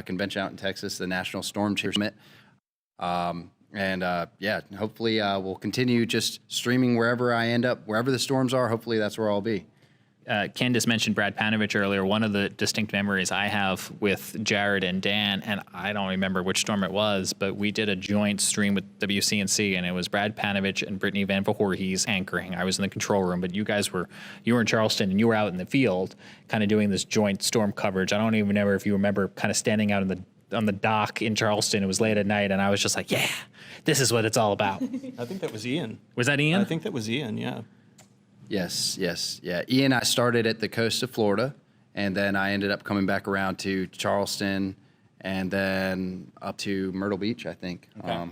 convention out in Texas, the National Storm Chaser Summit. Hopefully we'll continue just streaming wherever I end up, wherever the storms are. Hopefully that's where I'll be. Candace mentioned Brad Panovich earlier. One of the distinct memories I have with Jared and Dan, and I don't remember which storm it was, but we did a joint stream with WCNC, and it was Brad Panovich and Brittany Van Voorhees anchoring. I was in the control room, but you were in Charleston, and you were out in the field kind of doing this joint storm coverage. I don't even remember if you remember kind of standing out on the dock in Charleston. It was late at night, and I was just like, yeah, this is what it's all about. I think that was Ian. Was that Ian? I think that was Ian, yeah. Yes. Yeah. Ian, I started at the coast of Florida, and then I ended up coming back around to Charleston, and then up to Myrtle Beach, I think,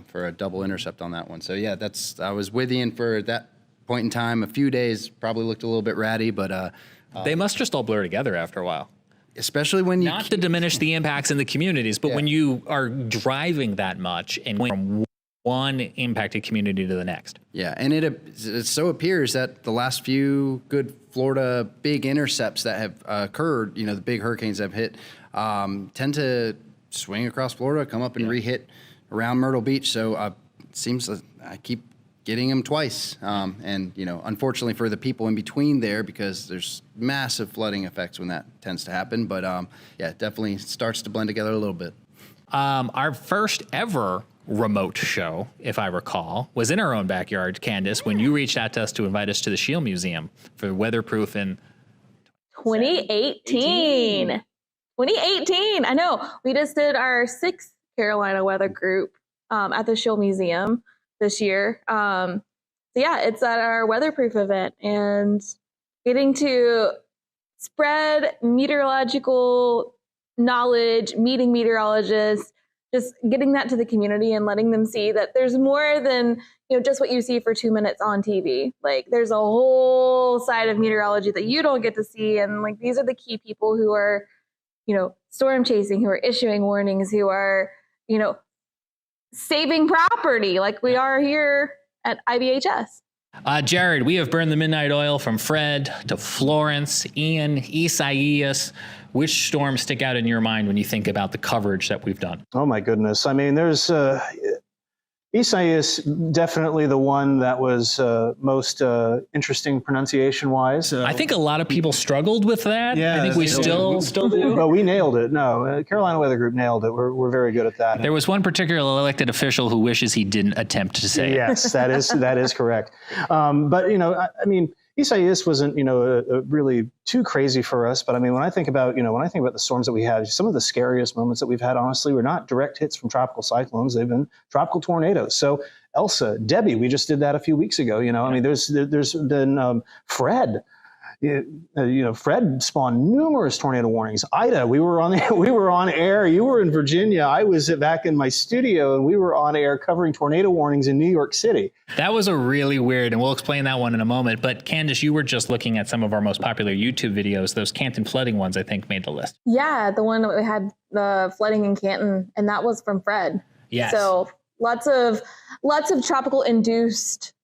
for a double intercept on that one. So yeah, I was with Ian for that point in time. A few days, probably looked a little bit ratty, but they must just all blur together after a while. Especially when you not to diminish the impacts in the communities, but when you are driving that much and going from one impacted community to the next. Yeah, and it so appears that the last few good Florida big intercepts that have occurred, the big hurricanes that have hit, tend to swing across Florida, come up and re-hit around Myrtle Beach. So it seems like I keep getting them twice. And, unfortunately for the people in between there, because there's massive flooding effects when that tends to happen. But, it definitely starts to blend together a little bit. Our first ever remote show, if I recall, was in our own backyard, Candace, when you reached out to us to invite us to the Shield Museum for weatherproof in 2018. 2018. I know. We just did our 6th Carolina weather group at the Shield Museum this year. It's at our weatherproof event, and getting to spread meteorological knowledge, meeting meteorologists, just getting that to the community and letting them see that there's more than just what you see for 2 minutes on TV. Like, there's a whole side of meteorology that you don't get to see, and like, these are the key people who are storm chasing, who are issuing warnings, who are saving property, like we are here at IBHS. Jared, we have burned the midnight oil from Fred to Florence, Ian, Isaias. Which storms stick out in your mind when you think about the coverage that we've done? Oh my goodness. I mean, there's Isaias, definitely the one that was most interesting pronunciation-wise. I think a lot of people struggled with that. Yeah, I think we still do. But we nailed it. No, Carolina Weather Group nailed it. We're very good at that. There was one particular elected official who wishes he didn't attempt to say it. Yes, that is correct. But I mean, Isaias wasn't really too crazy for us. But I mean, when I think about the storms that we had, some of the scariest moments that we've had, honestly, were not direct hits from tropical cyclones. They've been tropical tornadoes. So Elsa, Debbie, we just did that a few weeks ago. I mean, there's been Fred. Fred spawned numerous tornado warnings. Ida, we were on air. You were in Virginia. I was back in my studio, and we were on air covering tornado warnings in New York City. That was a really weird, and we'll explain that one in a moment. But Candace, you were just looking at some of our most popular YouTube videos. Those Canton flooding ones, I think, made the list. Yeah, the one that we had, the flooding in Canton, and that was from Fred. Yes. So lots of tropical induced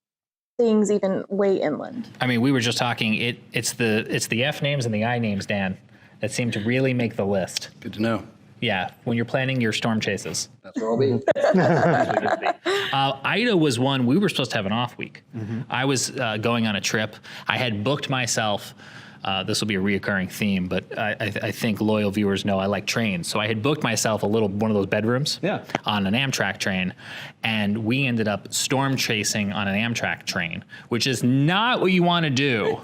things, even way inland. I mean, we were just talking. It's the F names and the I names, Dan, that seem to really make the list. Good to know. Yeah, when you're planning your storm chases. That's where I'll be. Ida was one. We were supposed to have an off week. Mm-hmm. I was going on a trip. I had booked myself. This will be a reoccurring theme, but I think loyal viewers know I like trains. So I had booked myself one of those bedrooms on an Amtrak train, and we ended up storm chasing on an Amtrak train, which is not what you want to do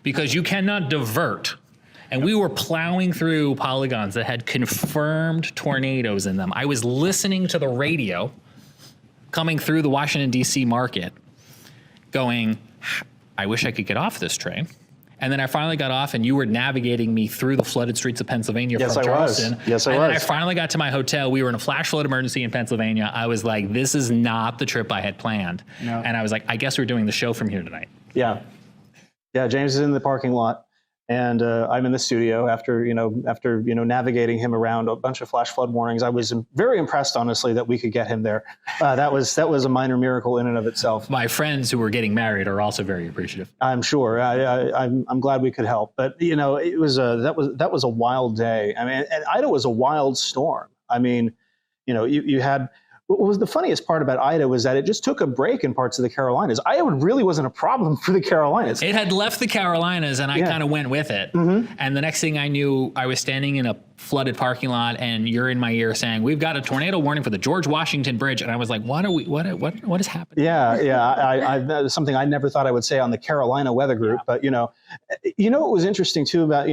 because you cannot divert. And we were plowing through polygons that had confirmed tornadoes in them. I was listening to the radio coming through the Washington, D.C. market going, I wish I could get off this train. And then I finally got off, and you were navigating me through the flooded streets of Pennsylvania from Charleston. Yes, I was. And then I finally got to my hotel. We were in a flash flood emergency in Pennsylvania. I was like, this is not the trip I had planned. No. And I was like, I guess we're doing the show from here tonight. Yeah. James is in the parking lot, and I'm in the studio after navigating him around a bunch of flash flood warnings. I was very impressed, honestly, that we could get him there. That was a minor miracle in and of itself. My friends who were getting married are also very appreciative. I'm sure. I'm glad we could help. But it was that was a wild day. I mean, and Ida was a wild storm. I mean, you had what was the funniest part about Ida was that it just took a break in parts of the Carolinas. Ida really wasn't a problem for the Carolinas. It had left the Carolinas, and I kind of went with it. And the next thing I knew, I was standing in a flooded parking lot, and you're in my ear saying, "We've got a tornado warning for the George Washington Bridge," and I was like, "What is happening?" I that was something I never thought I would say on the Carolina Weather Group, but what was interesting too about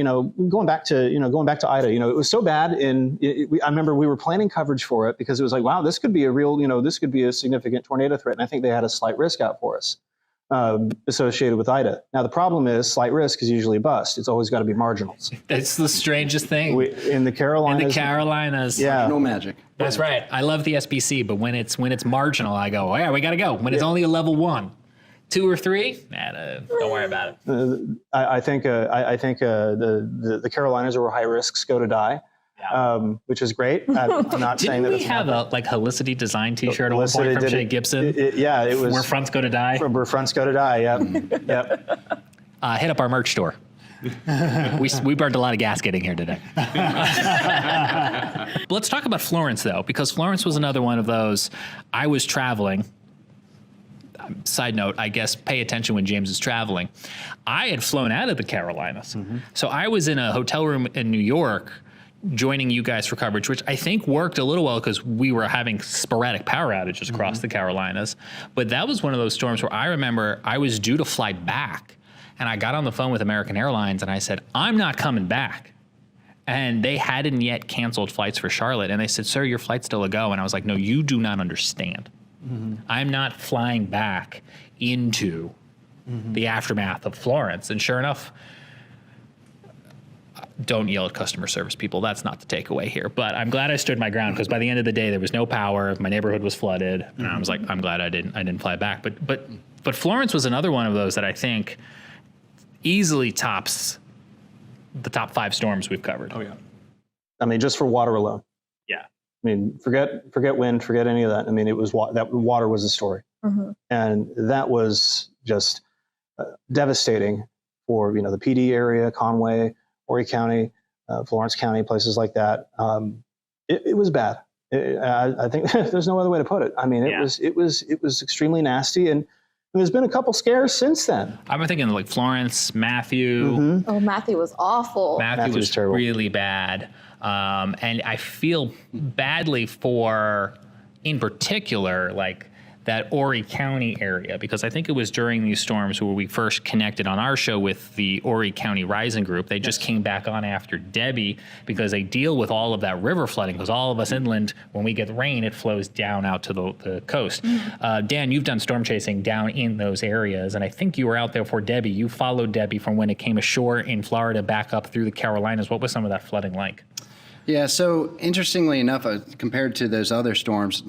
going back to Ida, it was so bad I remember we were planning coverage for it because it was like, wow, this could be this could be a significant tornado threat, and I think they had a slight risk out for us associated with Ida. Now the problem is slight risk is usually a bust. It's always got to be marginals. It's the strangest thing. In the Carolinas. Yeah, no magic. That's right. I love the SBC, but when it's marginal, I go, oh, yeah, we got to go. When it's only a level 1, 2 or 3, don't worry about it. I think the Carolinas are where high risks go to die. Which is great. I'm not saying that. Didn't we have a Helicity design T-shirt at one point from Shay Gibson? It was where fronts go to die. Where fronts go to die. Yep. Yep. Hit up our merch store. we burned a lot of gas getting here today. Let's talk about Florence though, because Florence was another one of those. I was traveling. Side note, I guess pay attention when James is traveling. I had flown out of the Carolinas, so I was in a hotel room in New York, joining you guys for coverage, which I think worked a little well because we were having sporadic power outages across the Carolinas. But that was one of those storms where I remember I was due to fly back, and I got on the phone with American Airlines and I said, I'm not coming back. And they hadn't yet canceled flights for Charlotte. And they said, sir, your flight's still a go. And I was like, no, you do not understand. I'm not flying back into the aftermath of Florence. And sure enough, don't yell at customer service people. That's not the takeaway here. But I'm glad I stood my ground because by the end of the day, there was no power. My neighborhood was flooded, and I was like, I'm glad I didn't fly back. But Florence was another one of those that I think easily tops the top 5 storms we've covered. Oh yeah. I mean, just for water alone. Yeah. I mean, forget wind, forget any of that. I mean, it was that water was the story, and that was just devastating for the PD area, Conway, Horry County, Florence County, places like that. It was bad. I think there's no other way to put it. I mean, it was extremely nasty, and there's been a couple scares since then. I'm thinking like Florence, Matthew. Oh, Matthew was awful. Matthew was terrible. Really bad. And I feel badly for, in particular, like that Horry County area, because I think it was during these storms where we first connected on our show with the Horry County Rising Group. They just came back on after Debbie because they deal with all of that river flooding, because all of us inland, when we get rain, it flows down out to the coast. Dan, you've done storm chasing down in those areas, and I think you were out there for Debbie. You followed Debbie from when it came ashore in Florida back up through the Carolinas. What was some of that flooding like? Yeah, so interestingly enough, compared to those other storms,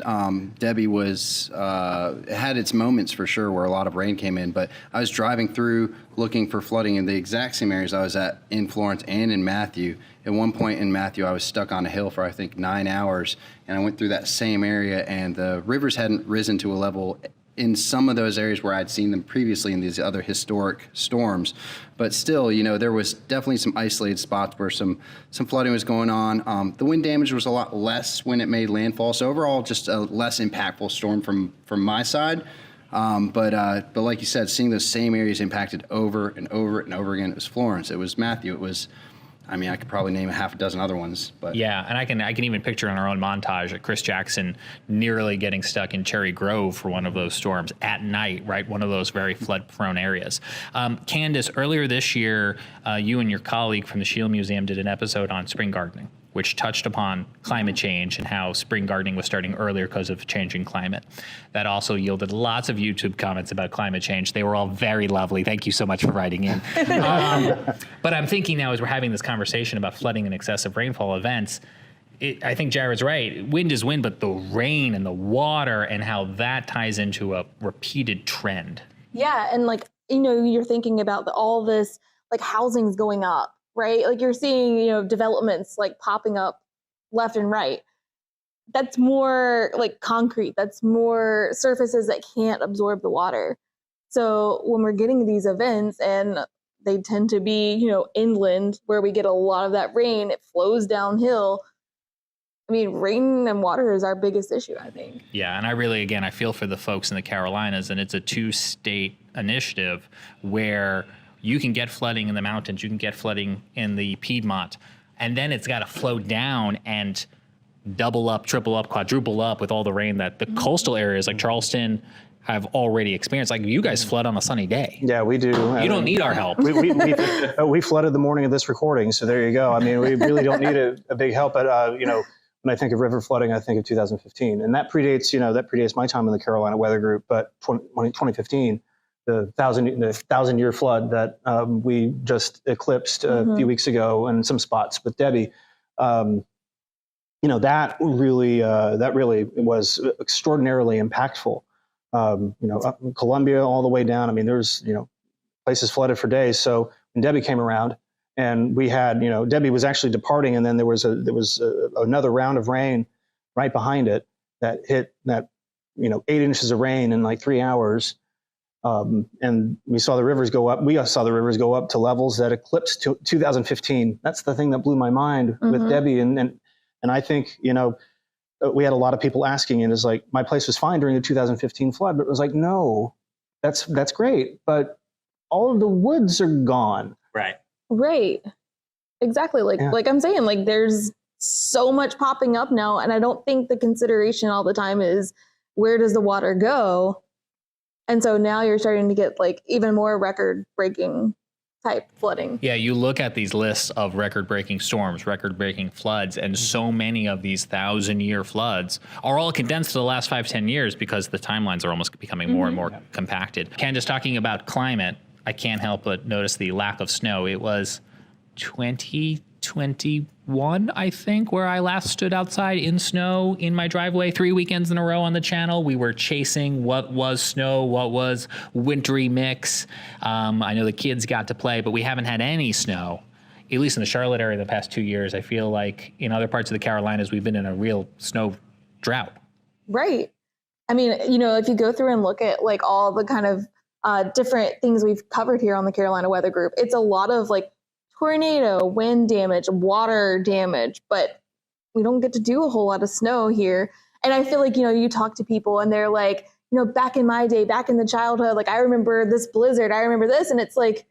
Debbie had its moments for sure where a lot of rain came in, but I was driving through looking for flooding in the exact same areas I was at in Florence and in Matthew. At one point in Matthew, I was stuck on a hill for I think 9 hours, and I went through that same area, and the rivers hadn't risen to a level in some of those areas where I'd seen them previously in these other historic storms. But still, there was definitely some isolated spots where some flooding was going on. The wind damage was a lot less when it made landfall. So overall, just a less impactful storm from my side. But like you said, seeing those same areas impacted over and over and over again. It was Florence. It was Matthew. It was, I could probably name a half a dozen other ones. But yeah, and I can even picture in our own montage at Chris Jackson nearly getting stuck in Cherry Grove for one of those storms at night, right? One of those very flood-prone areas. Candace, earlier this year, you and your colleague from the Shield Museum did an episode on spring gardening, which touched upon climate change and how spring gardening was starting earlier because of changing climate. That also yielded lots of YouTube comments about climate change. They were all very lovely. Thank you so much for writing in. But I'm thinking now as we're having this conversation about flooding and excessive rainfall events, I think Jared's right. Wind is wind, but the rain and the water and how that ties into a repeated trend. Yeah, and you're thinking about all this, housing's going up, right? Like you're seeing, developments popping up left and right. That's more concrete. That's more surfaces that can't absorb the water. So when we're getting these events, and they tend to be, inland where we get a lot of that rain, it flows downhill. I mean, rain and water is our biggest issue, I think. Yeah, and I feel for the folks in the Carolinas, and it's a 2-state initiative where you can get flooding in the mountains, you can get flooding in the Piedmont, and then it's got to flow down and double up, triple up, quadruple up with all the rain that the coastal areas like Charleston have already experienced. Like, you guys flood on a sunny day. Yeah, we do. You don't need our help. We flooded the morning of this recording, so there you go. I mean, we really don't need a big help. But when I think of river flooding, I think of 2015, and that predates my time in the Carolina Weather Group. But 2015, the thousand-year flood that we just eclipsed a few weeks ago in some spots with Debbie. That really was extraordinarily impactful. Up in Columbia all the way down. I mean, there's places flooded for days. So when Debbie came around, and we had Debbie was actually departing, and then there was another round of rain right behind it that hit 8 inches of rain in like 3 hours. And we saw the rivers go up. We saw the rivers go up to levels that eclipsed 2015. That's the thing that blew my mind with Debbie. And I think, we had a lot of people asking, and it's like, my place was fine during the 2015 flood, but it was like, no, that's great. But all of the woods are gone. Right. Exactly. Like I'm saying, like, there's so much popping up now. And I don't think the consideration all the time is, where does the water go? And so now you're starting to get like even more record-breaking type flooding. Yeah, you look at these lists of record-breaking storms, record-breaking floods, and so many of these 1,000-year floods are all condensed to the last 5-10 years because the timelines are almost becoming more and more compacted. Candace, talking about climate, I can't help but notice the lack of snow. It was 2021, I think, where I last stood outside in snow in my driveway 3 weekends in a row on the channel. We were chasing what was snow, what was wintry mix. I know the kids got to play, but we haven't had any snow, at least in the Charlotte area, the past 2 years. I feel like in other parts of the Carolinas, we've been in a real snow drought. Right. I mean, if you go through and look at like all the kind of different things we've covered here on the Carolina Weather Group, it's a lot of like tornado, wind damage, water damage, but we don't get to do a whole lot of snow here. And I feel like, you talk to people and they're like, back in my day, back in the childhood, like I remember this blizzard, I remember this. And it's like,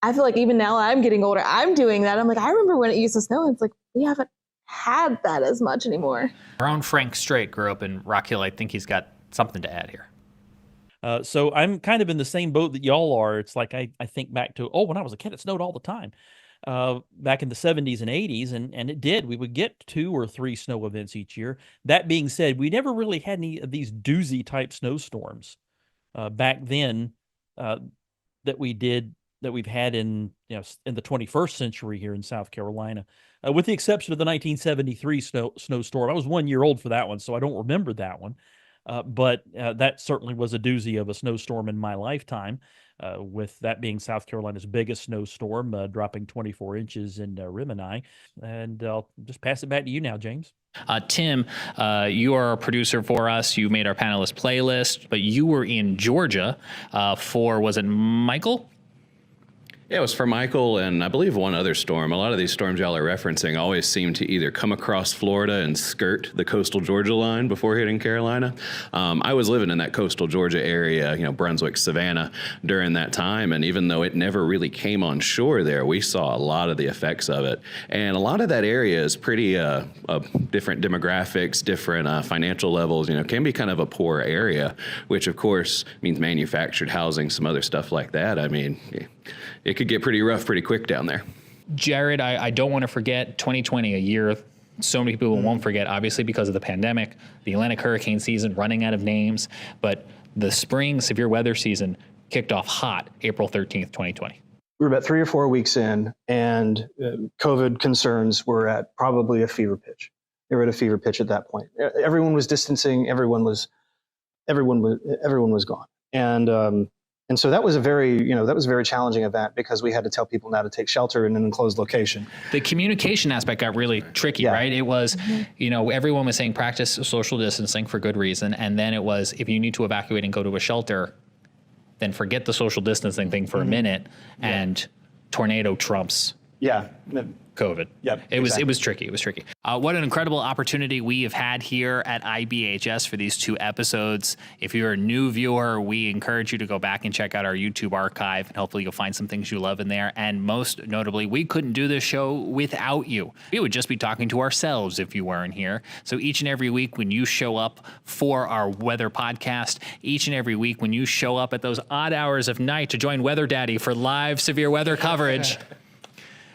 I feel like even now I'm getting older, I'm doing that. I'm like, I remember when it used to snow. It's like, we haven't had that as much anymore. Our own Frank Strait grew up in Rock Hill. I think he's got something to add here. So I'm kind of in the same boat that y'all are. It's like I think back to, when I was a kid, it snowed all the time. Back in the 70s and 80s, and it did. We would get 2 or 3 snow events each year. That being said, we never really had any of these doozy-type snowstorms back then that we've had in the 21st century here in South Carolina, with the exception of the 1973 snowstorm. I was 1 year old for that one, so I don't remember that one. But that certainly was a doozy of a snowstorm in my lifetime, with that being South Carolina's biggest snowstorm, dropping 24 inches in Rimini. And I'll just pass it back to you now, James. Tim, you are a producer for us. You made our panelist playlist, but you were in Georgia for, was it Michael? Yeah, it was for Michael and I believe one other storm. A lot of these storms y'all are referencing always seem to either come across Florida and skirt the coastal Georgia line before hitting Carolina. I was living in that coastal Georgia area, Brunswick, Savannah, during that time. And even though it never really came on shore there, we saw a lot of the effects of it. And a lot of that area is pretty different demographics, different financial levels, can be kind of a poor area, which of course means manufactured housing, some other stuff like that. I mean, it could get pretty rough pretty quick down there. Jared, I don't want to forget 2020, a year so many people won't forget, obviously because of the pandemic, the Atlantic hurricane season running out of names, but the spring severe weather season kicked off hot April 13th, 2020. We were about 3 or 4 weeks in, and COVID concerns were at probably a fever pitch. They were at a fever pitch at that point. Everyone was distancing. Everyone was gone. And so that was a very challenging event because we had to tell people now to take shelter in an enclosed location. The communication aspect got really tricky, right? It was, everyone was saying practice social distancing for good reason. And then it was, if you need to evacuate and go to a shelter, then forget the social distancing thing for a minute and tornado trumps. Yeah. COVID. Yep, It was exactly. tricky. It was tricky. What an incredible opportunity we have had here at IBHS for these 2 episodes. If you're a new viewer, we encourage you to go back and check out our YouTube archive, and hopefully you'll find some things you love in there. And most notably, we couldn't do this show without you. We would just be talking to ourselves if you weren't here. So each and every week when you show up for our weather podcast, each and every week when you show up at those odd hours of night to join Weather Daddy for live severe weather coverage,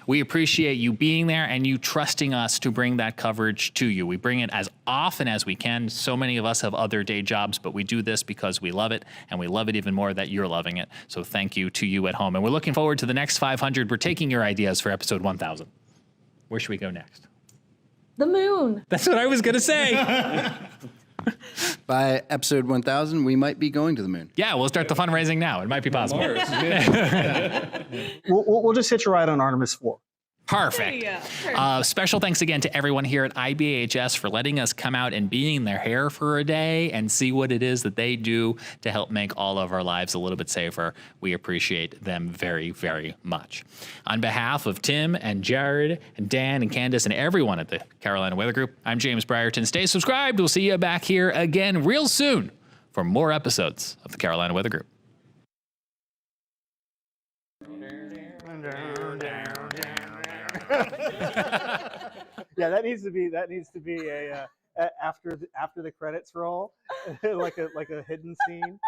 we appreciate you being there and you trusting us to bring that coverage to you. We bring it as often as we can. So many of us have other day jobs, but we do this because we love it, and we love it even more that you're loving it. So thank you to you at home. And we're looking forward to the next 500. We're taking your ideas for episode 1000. Where should we go next? The moon. That's what I was going to say. By episode 1000, we might be going to the moon. Yeah, we'll start the fundraising now. It might be possible. We'll just hit you right on Artemis 4. Perfect. Special thanks again to everyone here at IBHS for letting us come out and being in their hair for a day and see what it is that they do to help make all of our lives a little bit safer. We appreciate them very, very much. On behalf of Tim and Jared and Dan and Candace and everyone at the Carolina Weather Group, I'm James Brierton. Stay subscribed. We'll see you back here again real soon for more episodes of the Carolina Weather Group. Yeah, that needs to be a after the credits roll, like a hidden scene.